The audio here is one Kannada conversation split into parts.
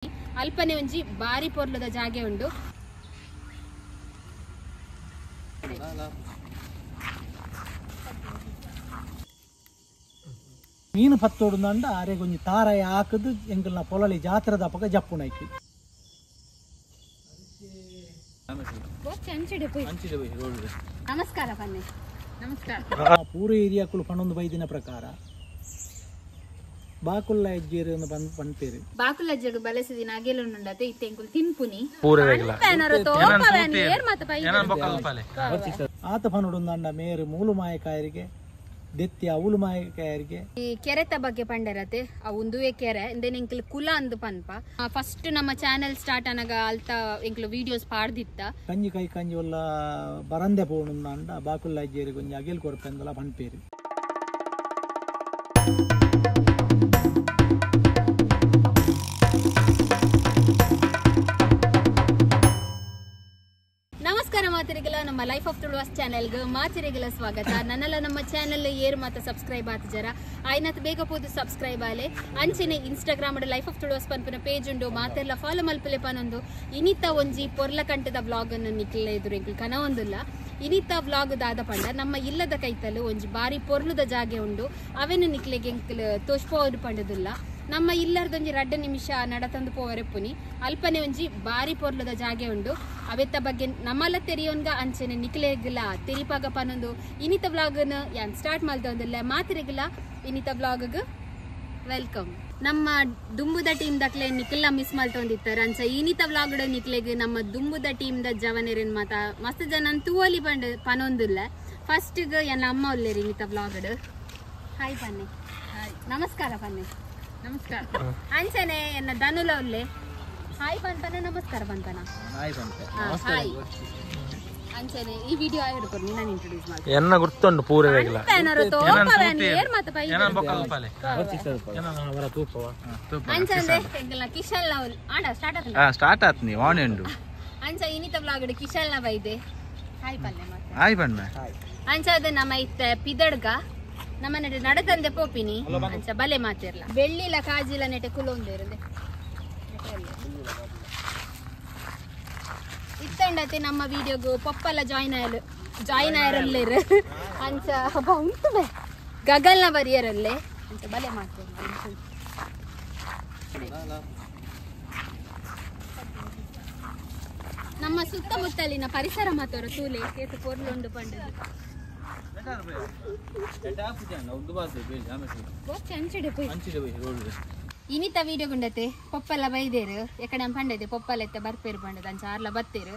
ಅಲ್ಪನೆ ಒಂಜಿ ಬಾರಿ ಪೊರ್ಲದ ಜಾಗೆ ಉಂಡು. ಮೀನು ಪತ್ತೋಡುಂದ ಆರೆ ಕೊಂಚ ತಾರಾಯ ಹಾಕದು ಎಂಕಲ್ನ ಪೊಲಲಿ ಜಾತ್ರದ ಅಪಗ ಜಪ್ಪುನೈಕಿ ನಮಸ್ಕಾರ ಪನ್ನೆ. ನಮಸ್ಕಾರ. ಪೂರ ಏರಿಯಾಕ್ಕಳು ಪನ್ನೊಂದು ಬೈದಿನ ಪ್ರಕಾರ ಬಾಕುಲ್ಲ ಹೆಜ್ಜೇರು ಪನ್ಪೇರು ಬಾಕುಲ ಹೆಜ್ಜೆಗ್ ಬಲಸಿದಿನ ಅಗೆಲುಂಡತೆ ಇತ್ತೆ ಎಂಕುಲು ತಿನ್ಪುನಿ ಆತ ಪನ್ನೊಡುಂದ ಮೇರು ಮೂಲು ಮಾಯಕಾಯರಿಗೆ ದೆತ್ತಿ ಅವಳು ಮಾಯಕಾಯರಿಗೆ ಈ ಕೆರೆತ ಬಗ್ಗೆ ಪಂಡರತೆ ಒಂದುವೆ ಕೆರೆ ಇಂದೇನ್ ಎಂಕಲ್ ಕುಲ ಅಂದು ಪನ್ಪ ಫಸ್ಟ್ ನಮ್ಮ ಚಾನೆಲ್ ಸ್ಟಾರ್ಟ್ ಅನಗ ಅಲ್ತ ಎಂಕಲು ವಿಡಿಯೋಸ್ ಪಾಡ್ದಿತ್ತ ಕಂಜಿ ಕೈ ಕಂಜಿ ಒಲ್ಲ ಬರಂದೆ ಪೋಣುಂದ ಬಾಕುಲ್ಲ ಹೆಜ್ಜೇರು ಕೊಂಚ ಅಗೆಲ್ ಕೊರಪೆಂದಲ ಪನ್ಪೇರು. ನಮಸ್ಕಾರ ಮಾತಿರಿಗಲ ನಮ್ಮ ಲೈಫ್ ಆಫ್ ತುಳುವಾಸ್ ಚಾನೆಲ್ಗೆ ಮಾತಿರಿಗಲ ಸ್ವಾಗತ. ನನ್ನೆಲ್ಲ ನಮ್ಮ ಚಾನೆಲ್ ಏರ್ ಮಾತ ಸಬ್ಸ್ಕ್ರೈಬ್ ಆತಜರ ಆಯ್ನತ್ ಬೇಗ ಪೋದು ಸಬ್ಸ್ಕ್ರೈಬ್ ಆಲೆ ಅಂಚೆನೆ ಇನ್ಸ್ಟಾಗ್ರಾಮ್ ಲೈಫ್ ಆಫ್ ತುಳುವಾಸ್ ಪನ್ಪನ ಪೇಜ್ ಉಂಡು ಮಾತೆಲ್ಲ ಫಾಲೋ ಮಲ್ಪಲೆ ಪನೊಂದು ಇನಿತ ಒಂಜಿ ಪೊರ್ಲ ಕಂಟದ ವ್ಲಾಗ್ ಅನ್ನು ನಿಕ್ಲ ಎದುರು ಎಂಕಲ್ ಕನವೊಂದುಲ್ಲ. ಇನಿತ ವ್ಲಾಗ್ ದಾದ ಪಂಡ ನಮ್ಮ ಇಲ್ಲದ ಕೈತಲು ಒಂಜಿ ಬಾರಿ ಪೊರ್ಲುದ ಜಾಗೆ ಉಂಡು ಅವೆನು ನಿಕ್ಲೆಗೆ ಎಂಕಲ್ ತೋಷ್ಪೋದು ಪಂಡದಿಲ್ಲ. ನಮ್ಮ ಇಲ್ಲರ್ದೊಂಜಿ 2 ನಿಮಿಷ ನಡತಂದು ಪೋವರೆಪ್ಪುನಿ ಅಲ್ಪನೆ ಒಂಜಿ ಬಾರಿ ಪೊರ್ಲದ ಜಾಗೆ ಉಂಡು ಅವೆತ್ತ ಬಗ್ಗೆ ನಮ್ಮಲ್ಲ ತೆರಿಯೋನ್ಗ ಅಂಚೆನೆ ನಿಕ್ಲೆಗಿಲ್ಲ ತೆರಿಪಾಗ ಪನೊಂದು ಇನಿತ ವ್ಲಾಗ್ನ ಯಾನ್ ಸ್ಟಾರ್ಟ್ ಮಲ್ತೊಂದಿಲ್ಲ ಮಾತಿರೆಗಿಲ್ಲ ಇನಿತ ವ್ಲಾಗ್ ವೆಲ್ಕಮ್. ನಮ್ಮ ದುಂಬುದ ಟೀಮ್ ದಕ್ಲೆ ನಿಕ್ಲ ಮಿಸ್ ಮಲ್ತೊಂದಿತ್ತಾರೆ ಅಂಚ ಇನಿತ ವ್ಲಾಗ್ ನಿಕ್ಲೆಗ್ ನಮ್ಮ ದುಂಬುದ ಟೀಮ್ ದ ಜವನೇರಿನ್ ಮಾತ ಮಸ್ತ್ ಜನ ತೂವಲಿ ಪನೊಂದಿಲ್ಲ. ಫಸ್ಟ್ ಎನ್ನ ಅಮ್ಮ ಒಲ್ಲೇರಿ ಇನಿತ ವ್ಲಾಗ್. ಹಾಯ್ ಪನ್ನೆ. ನಮಸ್ಕಾರ ಪನ್ನೆ. ನಮಸ್ಕಾರ. ಅಂಚನೆ ಎನ್ನ ಧನುಲ ಒಲ್ಲೆ ಹಾಯ್ ಪನ್ಪನ ನಮಸ್ಕಾರ ಪನ್ಪನ ಹಾಯ್ ಅಂಚನೆ ಈ ವಿಡಿಯೋ ಹಿಡ್ಕೊಂಡು ನಾನು ಇಂಟ್ರೊಡ್ಯೂಸ್ ಮಾಡ್ತೀನಿ. ಎನ್ನ ಗುರ್ತುಂಡು ಪೂರವೆಗಿಲ್ಲ ಅಂಚಂದೆ ಎಂಕಲ್ನ ಕಿಶಲ್ನ ಆಡ ಸ್ಟಾರ್ಟ್ ಆತ್ ನೀ ಆನ್ ಉಂಡು ಅಂಚ ಇನಿತ ವ್ಲಾಗ್ ಕಿಶಲ್ನ ಬೈದೆ ಹಾಯ್ ಪಲ್ಲೆ ಮತ್ತೆ ಹಾಯ್ ಬಣ್ಣ ಅಂಚದ ನಮ್ಮ ಇತ್ತ ಪಿದಡ್ಗ ನಮ್ಮ ನೆಡೆ ನಡತಂದೆ ಪೋಪಿನಿ ಅಂಚ ಬಲೆ ಮಾತಿರ್ಲ ಬೆಳ್ಳಿಲ ಕಾಜಿಲ ನೆಟೆ ಕುಲೊಂದೇರದೆ ಇತ್ತಂಡತೆ ನಮ್ಮ ವಿಡಿಯೋಗು ಪಪ್ಪಲ ಜಾಯ್ನ್ ಆಯರಲ್ಲೇರು ಅಂಚ ಉಂಟು ಗಗಲ್ನ ಬರಿಯರಲ್ಲೇ ಅಂಚ ಬಲೆ ಮಾತಿರ್ಲ. ನಮ್ಮ ಸುತ್ತಮುತ್ತಲಿನ ಪರಿಸರ ಮಾತವರ ತೂಲೆ ಕೇತು ಪೊರ್ಲುಂಡು ಪಂಡದು ಇನಿತ ವಿಡಿಯೋ ಗುಂಡತೆ ಪೊಪ್ಪಲ್ಲ ಬೈದೇರು ಎಕಡೆ ಪಂಡದೆ ಪೊಪ್ಪಲ್ಲ ಎತ್ತ ಬರ್ಪೇರು ಪಂಡದ ಅಂಚ ಆರ್ಲ ಬತ್ತೇರು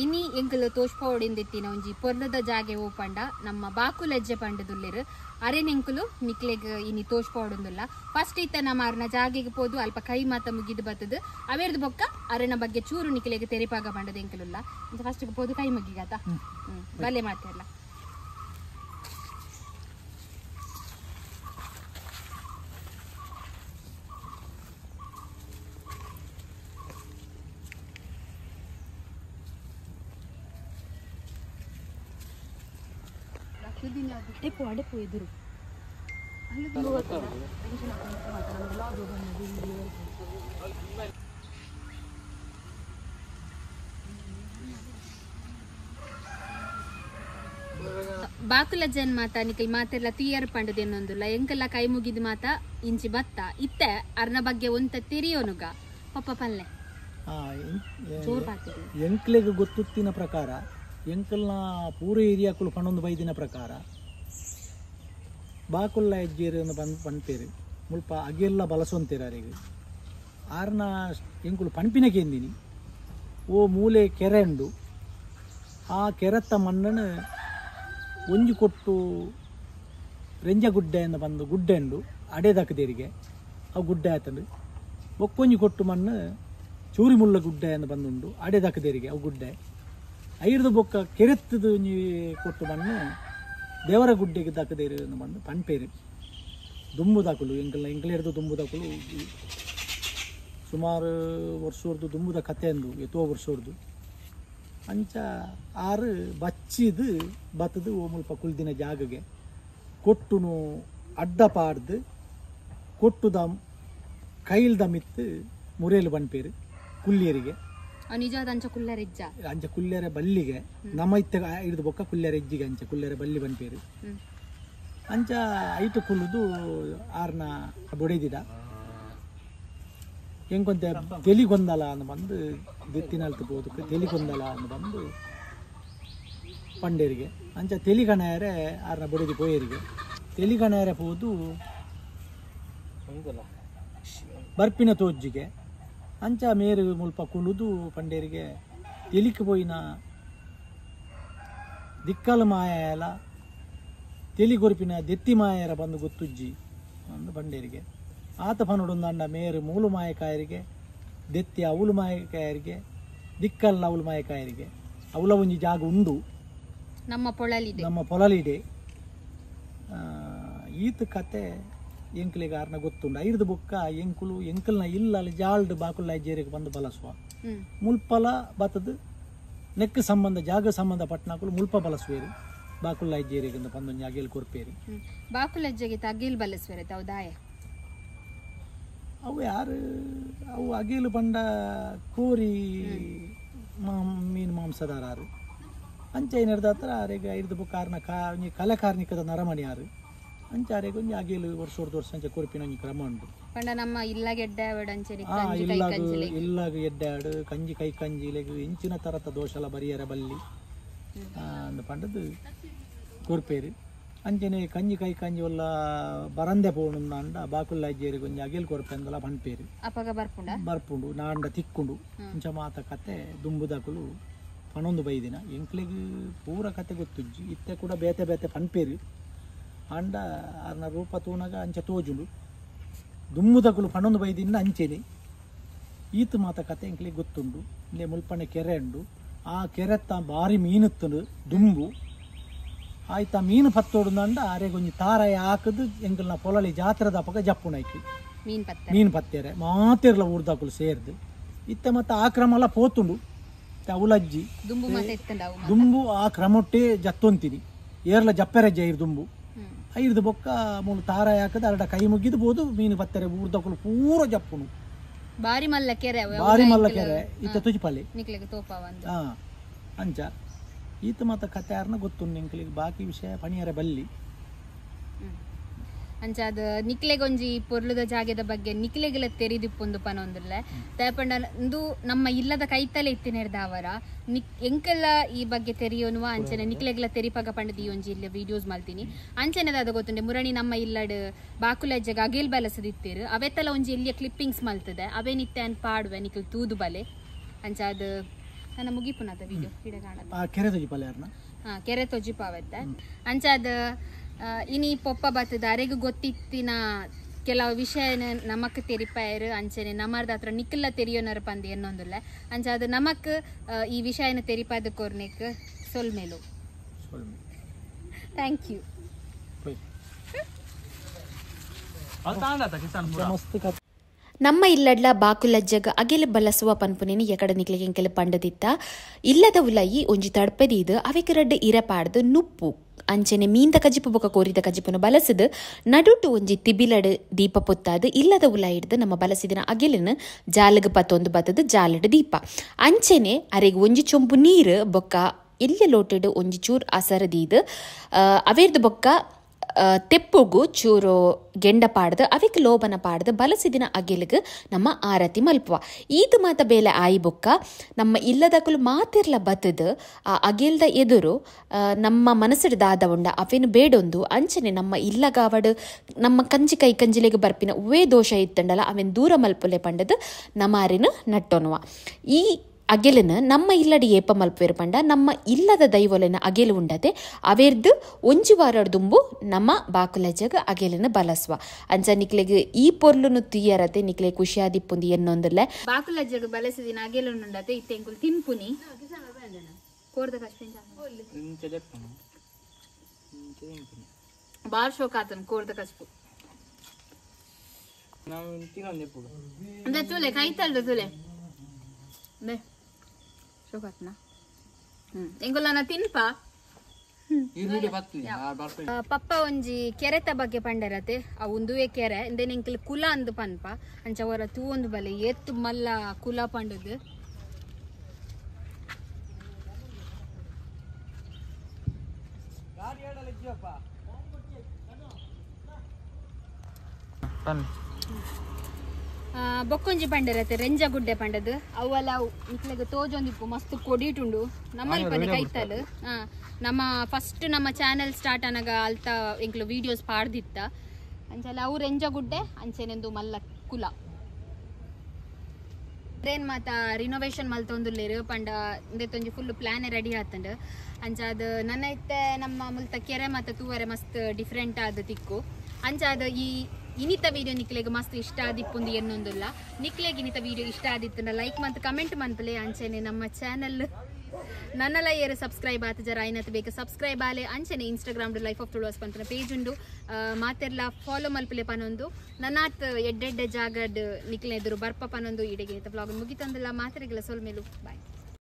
ಇನಿ ಎಂಕಲು ತೋಷ್ಪೋಡಿಂದಿತ್ತಿನ ಒಂಜಿ ಪೊರ್ಲದ ಜಾಗೆ ಓಪಂಡ ನಮ್ಮ ಬಾಕುಲೆಜ್ಜೆ ಪಂಡದುಲ್ಲೇರು ಅರೆನೆಂಕುಲು ನಿಕ್ಲೆಗ್ ಇನಿ ತೋಷ್ಪೋಡುಂದಿಲ್ಲ. ಫಸ್ಟ್ ಇತ್ತ ನಮ್ಮ ಅರ್ನ ಜಾಗೆಗೆ ಪೋದು ಅಲ್ಪ ಕೈ ಮಾತ ಮುಗಿದು ಬತ್ತದು ಅವೇರ್ದು ಬೊಕ್ಕ ಅರೆನ ಬಗ್ಗೆ ಚೂರು ನಿಕ್ಲೆಗ್ ತೆರಿಪಾಗ ಪಂಡದ ಎಂಕಲುಲ್ಲ ಫಸ್ಟ್ ಪೋದು ಕೈ ಮುಗಿಗತ ಬಲೆ ಮಾತೆಲ್ಲ. ಅಡೆಪು ಎದುರು ಬಾಕುಲ ಜನ್ ಮಾತ ನಿಕಲ್ ಮಾತೆಲ್ಲ ತೀಯರ್ ಪಂಡದೇನೊಂದುಲ್ಲ ಎಂಕಲ್ಲ ಕೈ ಮುಗಿದ ಮಾತ ಇಂಚಿ ಬತ್ತ ಇತ್ತೆ ಅರ್ನ ಬಗ್ಗೆ ಒಂತ ತಿರಿಯೋನುಗ ಪಪ್ಪ ಪಲ್ಲೆ ಎಂಕ್ಲೆಗ್ ಗೊತ್ತುತ್ತಿನ ಪ್ರಕಾರ ಎಂಕಲ್ನ ಪೂರ ಏರಿಯಾಕ್ಕಳು ಪನ್ನೊಂದು ಬೈದಿನ ಪ್ರಕಾರ ಬಾಕುಲ್ಲ ಹೆಜ್ಜೇರು ಪನ್ಪೇರು ಮುಲ್ಪ ಅಗೆಲ್ಲ ಬಲಸೊಂತೇರು ಅರೆಗೆ ಆರ್ನ ಎಂಕುಲು ಪನ್ಪಿನ ಕೇಂದಿನಿ ಓ ಮೂಲೆ ಕೆರೆ ಉಂಡು ಆ ಕೆರೆತ್ತ ಮಣ್ಣನ್ನು ಒಂಜಿ ಕೊಟ್ಟು ರೆಂಜ ಗುಡ್ಡೆ ಅಂತ ಬಂದು ಗುಡ್ಡೆ ಉಂಡು ಅಡೆದಕ್ಕದೇರಿಗೆ ಅವು ಗುಡ್ಡೆ ಆತಂಡು ಒಕ್ಕೊಂಜಿ ಕೊಟ್ಟು ಮಣ್ಣು ಚೂರಿ ಮುಳ್ಳ ಗುಡ್ಡೆ ಅಂತ ಬಂದುಂಡು ಅಡೆದಕ್ಕದೇರಿಗೆ ಅವು ಗುಡ್ಡೆ ಐರ್ದು ಬೊಕ್ಕ ಕೆರೆತ್ತದು ಒಂಜಿ ಕೊಟ್ಟು ಮಣ್ಣು ದೇವರ ಗುಡ್ಡೆಗೆ ದಕ್ಕದೇರು ಬಂದು ಪನ್ಪೇರು ದುಂಬು ದಾಕುಲು ಎಂಕಲೇರ್ದು ದುಂಬು ದಾಕುಲು ಸುಮಾರು ವರ್ಷದ್ದು ದುಂಬುದ ಕತೆ ಅಂದು ಎತ್ತೋ ವರ್ಷದ್ದು ಅಂಚ ಆರು ಬಚ್ಚಿದು ಬತ್ತದು ಓ ಮುಲ್ಪ ಕುಲ್ದಿನ ಜಾಗಗೆ ಕೊಟ್ಟುನು ಅಡ್ಡ ಪಾಡ್ದು ಕೊಟ್ಟುದ ಕೈಲ್ದ ಮಿತ್ತು ಮುರೇಲು ಪನ್ಪೇರು ಕುಲ್ಲಿಯರಿಗೆ ನಿಜವಾದ ಅಂಚ ಕುಲ್ಲರೆಜ್ಜ ಅಂಚ ಕುಲ್ಲೆರೆ ಬಲ್ಲಿಗೆ ನಮ್ಮ ಇತ್ತ ಹಿಡಿದು ಬೊಕ್ಕ ಕುಲ್ಲೆರೆ ಎಜ್ಜಿಗೆ ಅಂಚ ಕುಲ್ಲೆರೆ ಬಲ್ಲಿ ಪನ್ಪೇರು ಅಂಚ ಐಟು ಕುಲ್ಲುದು ಆರ್ನ ಬೊಡೆದಿಡ ಎಂಕೊಂತೆ ತೆಲಿಗೊಂದಲ ಅಂದು ಬಂದು ದೆತ್ತಿನಲ್ತು ಬೋದಕ್ಕೆ ತೆಲಿಗೊಂದಲ ಅಂದು ಬಂದು ಪಂಡೇರಿಗೆ ಅಂಚ ತೆಲಿಗಣೆಯರೆ ಆರ್ನ ಬೊಡೆದಿ ಪೋಯರಿಗೆ ತೆಲಿಗಣೆಯರೆ ಹೋದು ಬರ್ಪಿನ ತೋಜ್ಜಿಗೆ ಅಂಚ ಮೇರು ಮುಲ್ಪ ಕುಲುದು ಪಂಡೇರಿಗೆ ತೆಲಿಕ್ಕೆ ಪೋಯಿನ ದಿಕ್ಕಲು ಮಾಯಲ ತೆಲಿಗೊರಿಪಿನ ದೆತ್ತಿ ಮಾಯರ ಬಂದು ಗೊತ್ತುಜ್ಜಿ ಒಂದು ಪಂಡೇರಿಗೆ ಆತ ಪನುಡೊಂದಂಡ ಮೇರು ಮೂಲು ಮಾಯಕಾಯರಿಗೆ ದೆತ್ತಿ ಅವಳು ಮಾಯಕಾಯರಿಗೆ ದಿಕ್ಕಲ್ಲ ಅವಳು ಮಾಯಕಾಯರಿಗೆ ಅವಳ ಒಂಜಿ ಜಾಗ ಉಂಡು ನಮ್ಮ ಪೊಳಲಿಡೆ ಈತ ಕತೆ ಎಂಕ್ಲಿಗೆ ಆರ್ನ ಗೊತ್ತುಂಡು ಐದು ಬೊಕ್ಕ ಎಂಕುಲು ಎಂಕಲ್ನ ಇಲ್ಲ ಅಲ್ಲಿ ಜಾಲ್ಡ್ ಬಾಕುಲ್ಲ ಜೇರಿಗೆ ಬಂದು ಬಲಸುವ ಮುಲ್ಪಲ ಬತ್ತದು ನೆಕ್ ಸಂಬಂಧ ಜಾಗ ಸಂಬಂಧ ಪಟ್ನಾಕುಲು ಮುಲ್ಪ ಬಲಸುವೇರು ಬಾಕುಲ್ಲ ಜೇರಿಗೆ ಬಂದೊಂದು ಅಗೇಲ್ ಕೊರ್ಪೇರಿ ಬಾಕುಲ್ಲ ಜಗಿತ ಅಗೇಲ್ ಬಲಸುವೇರೆ ತೌದಾಯ ಅವು ಯಾರು ಅವು ಅಗೇಲು ಪಂಡ ಕೋರಿ ಮೀನು ಮಾಂಸದಾರು ಅಂಚ ಏನಿರ್ದ ಹತ್ರ ಆರೆಗೆ ಐದು ಬುಕ್ ಆರ್ನ ಕಲೆ ಕಾರ್ಮಿಕದ ನರಮಣಿ ಯಾರು ಅಂಚ ಆರೆಗೆ ಒಂಜಿ ಅಗೇಲು ವರ್ಷ ಅಂಚ ಕೊರ್ಪಿನ ಒಂಜಿ ಕ್ರಮ ಉಂಟು ಪಂಡ ನಮ್ಮ ಇಲ್ಲಾಗ ಎಡ್ಡಾಡು ಕಂಜಿ ಕೈ ಕಂಜಿಲೆಗು ಇಂಚಿನ ತರತ ದೋಷಲ ಬರಿಯರ ಬಲ್ಲಿ ಅಂದ ಪಂಡದು ಕೊರ್ಪೇರು ಅಂಚನೆ ಕಂಜಿ ಕೈ ಕಂಜಿ ಒಲ್ಲ ಬರಂದೆ ಪೋಣು ಅಂಡ ಬಾಕುಲ್ಲ ಅಜ್ಜೇರಿಗೆ ಒಂಜಿ ಅಗೇಲ್ ಕೊರ್ಪೆಂದಲ ಪನ್ಪೇರು ಬರ್ಪುಂಡು ನಾಂಡ ತಿಕ್ಕುಂಡು ಇಂಚ ಮಾತ ಕತೆ ದುಂಬುದಕುಲು ಪನೊಂದು ಬೈದಿನ ಎಂಕ್ಲಿಗೆ ಪೂರ ಕತೆ ಗೊತ್ತುಜ್ಜಿ ಇತ್ತೆ ಕೂಡ ಬೇತೆ ಬೇತೆ ಪನ್ಪೇರು ಅಂಡ ಅರ್ನ ರೂಪ ತೂನಗ ಅಂಚೆ ತೋಜುಂಡು ದುಂಬುದಕುಲು ಪನೊಂದು ಬೈದಿನ ಅಂಚೆನೆ ಈತ ಮಾತ ಕತೆ ಎಂಕ್ಲಿಗೆ ಗೊತ್ತುಂಡು ಇಲ್ಲೇ ಮುಲ್ಪನೆ ಕೆರೆ ಉಂಡು ಆ ಕೆರೆತ್ತ ಭಾರಿ ಮೀನುತ್ತುಂಡು ದುಂಬು ಆಯ್ತಾ ಮೀನು ಪತ್ತೋಡುಂದಂಡ ಆರೆಗೊಂಜಿ ತಾರಾಯ ಹಾಕದು ಎಂಕಲ್ನ ಪೊಲಲಿ ಜಾತ್ರೆದ ಪಕ್ಕ ಜಪ್ಪುನೈಕಿ ಮೀನು ಪತ್ತೇರೆ ಮಾತಿರ್ಲ ಊರ್ದಾಕುಲು ಸೇರ್ದು ಇತ್ತೆ ಮತ್ತೆ ಆ ಕ್ರಮ ಎಲ್ಲ ಪೋತುಂಡು ಅವಲಜ್ಜಿ ದುಂಬು ಆ ಕ್ರಮೊಟ್ಟೆ ಜತ್ತೊಂತೀನಿ ಏರ್ಲ ಜಪ್ಪೆರಜ್ಜ ಐರು ದುಂಬು ಐದು ಬೊಕ್ಕ ಮೂಲು ತಾರಾಯ ಹಾಕದು ಅರಡ ಕೈ ಮುಗಿದು ಬೋದು ಮೀನು ಪತ್ತರೆ ಊರ್ದಾಕುಲು ಪೂರ ಜಪ್ಪುನು ಬಾರಿ ಮಲ್ಲ ಕೆರೆ ಇತ್ತ ತುಜಿಪಲ್ಲಿ ಅಂಚ ಈತ ಮಾತ ಕತೆ ಯಾರನ್ನ ಗೊತ್ತುಂಡು ಎಂಕ್ಲಿಗೆ ಬಾಕಿ ವಿಷಯ ಪಣಿಯರ ಬಲ್ಲಿ ಅಂಚ ಅದು ನಿಕ್ಲೆಗೊಂಜಿ ಪೊರ್ಲುದ ಜಾಗದ ಬಗ್ಗೆ ನಿಕ್ಲೆಗೆಲ್ಲ ತೆರಿದಿಪ್ಪೊಂದು ಪನೊಂದುಲ್ಲೆ ತೇಪಂಡು ನಮ್ಮ ಇಲ್ಲದ ಕೈತಲೆ ಇತ್ತಿನೆರ್ದಾವರ ಎಂಕೆಲ್ಲ ಈ ಬಗ್ಗೆ ತೆರಿಯೋನುವ ಅಂಚನೆ ನಿಕ್ಲೆಗೆಲ್ಲ ತೆರಿಪಾಗ ಪಂಡದ ಈ ಒಂಜಿ ಇಲ್ಲ ವಿಡಿಯೋಸ್ ಮಲ್ತೀನಿ ಅಂಚನೆದ ಅದು ಗೊತ್ತುಂಡೆ ಮುರಣಿ ನಮ್ಮ ಇಲ್ಲಡ್ ಬಾಕುಲಜ್ಜಗ ಅಗೇಲ್ ಬಲಸದಿತ್ತೇರು ಅವೆತ್ತಲ್ಲ ಒಂಜಿ ಇಲ್ಲಿಯ ಕ್ಲಿಪ್ಪಿಂಗ್ಸ್ ಮಲ್ತದೆ ಅವೇನಿತ್ತೆ ಅನ್ ಪಾಡುವೆ ನಿಕ್ಲು ತೂದು ಬಲೆ ಅಂಚ ಅದು ನನ್ನ ಮುಗಿಪುನದ ವಿಡಿಯೋ ಹಿಡ ಕಾಣದ ಕೆರೆ ತೊಜಿಪಾವತ್ತೆ ಅಂಚ ಅದು ಇನಿ ಪೊಪ್ಪ ಬತ್ತದ ಅರೆಗೂ ಗೊತ್ತಿತ್ತಿನ ಕೆಲವು ವಿಷಯ ನಮಕ್ ತೆರಿಪಾಯರು ಅಂಚನೆ ನಮ್ಮರ್ದ ಹತ್ರ ನಿಕ್ಕಲ್ಲ ತೆರಿಯೋನರ ಪಂದು ಎನ್ನೊಂದುಲ್ಲ ಅಂಚ ಅದು ನಮಕ್ ಈ ವಿಷಯನ ತೆರಿಪಾದ ಕೋರ್ನೆಕ್ ಸೊಲ್ಮೇಲು ಥ್ಯಾಂಕ್ ಯು ನಮ್ಮ ಇಲ್ಲಡ್ಲ ಬಾಕುಲಜ್ಜಗ ಅಗೆಲು ಬಲಸುವ ಪನ್ಪುನೇನು ಎಕಡ ನಿಕ್ಲಿಗೆ ಎಂಕೆಲು ಪಂಡದಿತ್ತ ಇಲ್ಲದ ಉಲಯಿ ಒಂಜಿ ತಡ್ಪೆದಿದು ಅವೆಕ್ ರಡ್ಡು ಇರಪಾಡ್ದು ನುಪ್ಪು ಅಂಚನೆ ಮೀಂದ ಕಜಿಪು ಬೊಕ ಕೋರಿದ ಕಜಿಪುನ ಬಲಸದು ನಡುಟು ಒಂಜಿ ತಿಬಿಲಡ್ ದೀಪ ಪೊತ್ತಾದು ಇಲ್ಲದ ಉಲ ಹಿಡ್ದು ನಮ್ಮ ಬಲಸಿದಿನ ಅಗೆಲಿನ ಜಾಲಗ ಪತ್ತೊಂದು ಬತ್ತದು ಜಾಲಡ್ ದೀಪ ಅಂಚನೆ ಅರೆಗ್ ಒಂಜಿ ಚೊಂಪು ನೀರು ಬೊಕ್ಕ ಎಲ್ಲ ಲೋಟೆಡ್ ಒಂಜಿ ಚೂರು ಅಸರದೀದು ಅವೇರ್ದು ಬೊಕ್ಕ ತೆಪ್ಪುಗು ಚೂರು ಗೆಂಡ ಪಾಡ್ದು ಅವಿಕ್ ಲೋಬನ ಪಾಡ್ದು ಬಲಸಿದಿನ ಅಗೆಲಿಗೆ ನಮ್ಮ ಆರತಿ ಮಲ್ಪುವ ಈದು ಮಾತ ಬೇಲೆ ಆಯಿ ಬೊಕ್ಕ ನಮ್ಮ ಇಲ್ಲದಕಲು ಮಾತಿರ್ಲ ಬತ್ತದು ಆ ಅಗೆಲ್ದ ಎದುರು ನಮ್ಮ ಮನಸ್ಸಿಡ ದಾದ ಉಂಡ ಅವೇನು ಬೇಡೊಂದು ಅಂಚನೆ ನಮ್ಮ ಇಲ್ಲಗಾವಡು ನಮ್ಮ ಕಂಜಿ ಕೈ ಕಂಜಿಲೆಗೆ ಬರ್ಪಿನ ಉವೇ ದೋಷ ಇತ್ತಂಡಲ್ಲ ಅವೇನು ದೂರ ಮಲ್ಪುಲೆ ಪಂಡದು ನಮಾರಿನ ನಟ್ಟೊನುವ ಈ ಅಗೆಲನ ನಮ್ಮ ಇಲ್ಲಡಿ ಏಪ ಮಲ್ಪೇರು ಪಂಡ ನಮ್ಮ ಇಲ್ಲದ ದೈವೊಲೆನ ಅಗೆಲು ಉಂಡತೆ ಅವೇರ್ದು ಒಂಜಿ ವಾರಡ್ ದುಂಬು ನಮ್ಮ ಬಾಕುಲಜ್ಜಗ ಅಗೆಲನ ಬಲಸ್ವ ಅಂಚ ನಿಕ್ಲೆಗ್ ಈ ಪೊರ್ಲುನು ತೀಯರತೆ ನಿಕ್ಲೆ ಖುಷಿಯಾದಿಪ್ಪುಂದಿ ಎನ್ನೊಂದುಲ್ಲೆ ಬಾಕುಲಜ್ಜಗ ಬಲಸಿದಿನ ಅಗೆಲು ಉಂಡತೆ ಇತ್ತೆಂಕುಲು ತಿನ್ಪುನಿ ಬಾರ್ ಶೋಕ ಆತನ ಕೋರ್ದ ಕಸ್ಪು ತುಲೆ ಕೈತಲ್ದ ತುಲೆ ಶೋಕಾತ್ನ ಎಂಗುಲನ ತಿನ್ಪ ಪಪ್ಪ ಒಂಜಿ ಕೆರೆತ ಬಗ್ಗೆ ಪಂಡರತೆ ಆ ಒಂದುವೆ ಕೆರೆ ಇಂದೆ ನಿಂಕಲ್ ಕುಲ ಅಂದು ಪನ್ಪ ಅಂಚ ಅವರ ತೂ ಒಂದು ಬಲೆ ಎತ್ತು ಮಲ್ಲ ಕುಲ ಪಂಡದು ಬೊಕ್ಕೊಂಜಿ ಪಂಡರತೆ ರೆಂಜ ಗುಡ್ಡೆ ಪಂಡದು ಅವೆಲ್ಲ ಇಟ್ಲೆಗ್ ತೋಜೊಂದಿಪ್ಪು ಮಸ್ತ್ ಕೊಡಿಟುಂಡು ನಮ್ಮಲ್ಲಿ ಪಂದೆ ಕೈತಲ್ ನಮ್ಮ ಫಸ್ಟ್ ನಮ್ಮ ಚಾನೆಲ್ ಸ್ಟಾರ್ಟ್ ಅನಾಗ ಅಲ್ತ ಎಂಕ್ಲು ವಿಡಿಯೋಸ್ ಪಾಡ್ದಿತ್ತ ಅಂಚಲ್ಲ ಅವು ರೆಂಜ ಗುಡ್ಡೆ ಅಂಚೆನೆಂದು ಮಲ್ಲ ಕುಲ ಏನ್ ಮಾತ ರಿನೋವೇಷನ್ ಮಲ್ತೊಂದುಲ್ಲೇರು ಪಂಡ ಇಂದೆತ್ತೊಂಜಿ ಫುಲ್ ಪ್ಲಾನ್ ರೆಡಿ ಆತಂಡ್ ಅಂಚ ಅದು ನನ್ನ ಇತ್ತೆ ನಮ್ಮ ಮುಲ್ತ ಕೆರೆ ಮತ್ತು ತೂವರೆ ಮಸ್ತ್ ಡಿಫ್ರೆಂಟ್ ಆದ ತಿಕ್ಕು ಅಂಚ ಅದು ಈ ಇನಿತ ವಿಡಿಯೋ ನಿಕ್ಲೆಗ್ ಮಸ್ತ್ ಇಷ್ಟ ಆದಿಪ್ಪುಂದು ಎನ್ನೊಂದುಲ್ಲ ನಿಕ್ಲೆಗ್ ಇನಿತ ವಿಡಿಯೋ ಇಷ್ಟ ಆದಿತ್ತಂಡ ಲೈಕ್ ಮತ್ತು ಕಮೆಂಟ್ ಮನ್ಪಲೆ ಅಂಚೆನೆ ನಮ್ಮ ಚಾನಲ್ ನನ್ನಲ ಏರು ಸಬ್ಸ್ಕ್ರೈಬ್ ಆತ ಜರ ಐನತ್ ಬೇಕು ಸಬ್ಸ್ಕ್ರೈಬ್ ಆಲೆ ಅಂಚೆನೆ ಇನ್ಸ್ಟಾಗ್ರಾಮ್ ಲೈಫ್ ಆಫ್ ತುಳುವಸ್ ಪಂಪನ ಪೇಜ್ ಉಂಡು ಮಾತೆರ್ಲ ಫಾಲೋ ಮಲ್ಪಲೆ ಪನೊಂದು ನನ್ನಾತ್ ಎಡ್ಡೆಡ್ಡೆ ಜಾಗಡ್ ನಿಕ್ಲೆ ಎದುರು ಬರ್ಪ ಪನೊಂದು ಇಡೆಗೆ ವ್ಲಾಗ್ ಮುಗಿತಂದಿಲ್ಲ ಮಾತೆರೆಗೆಲ್ಲ ಸೊಲ್ಮೇಲು ಬಾಯ್.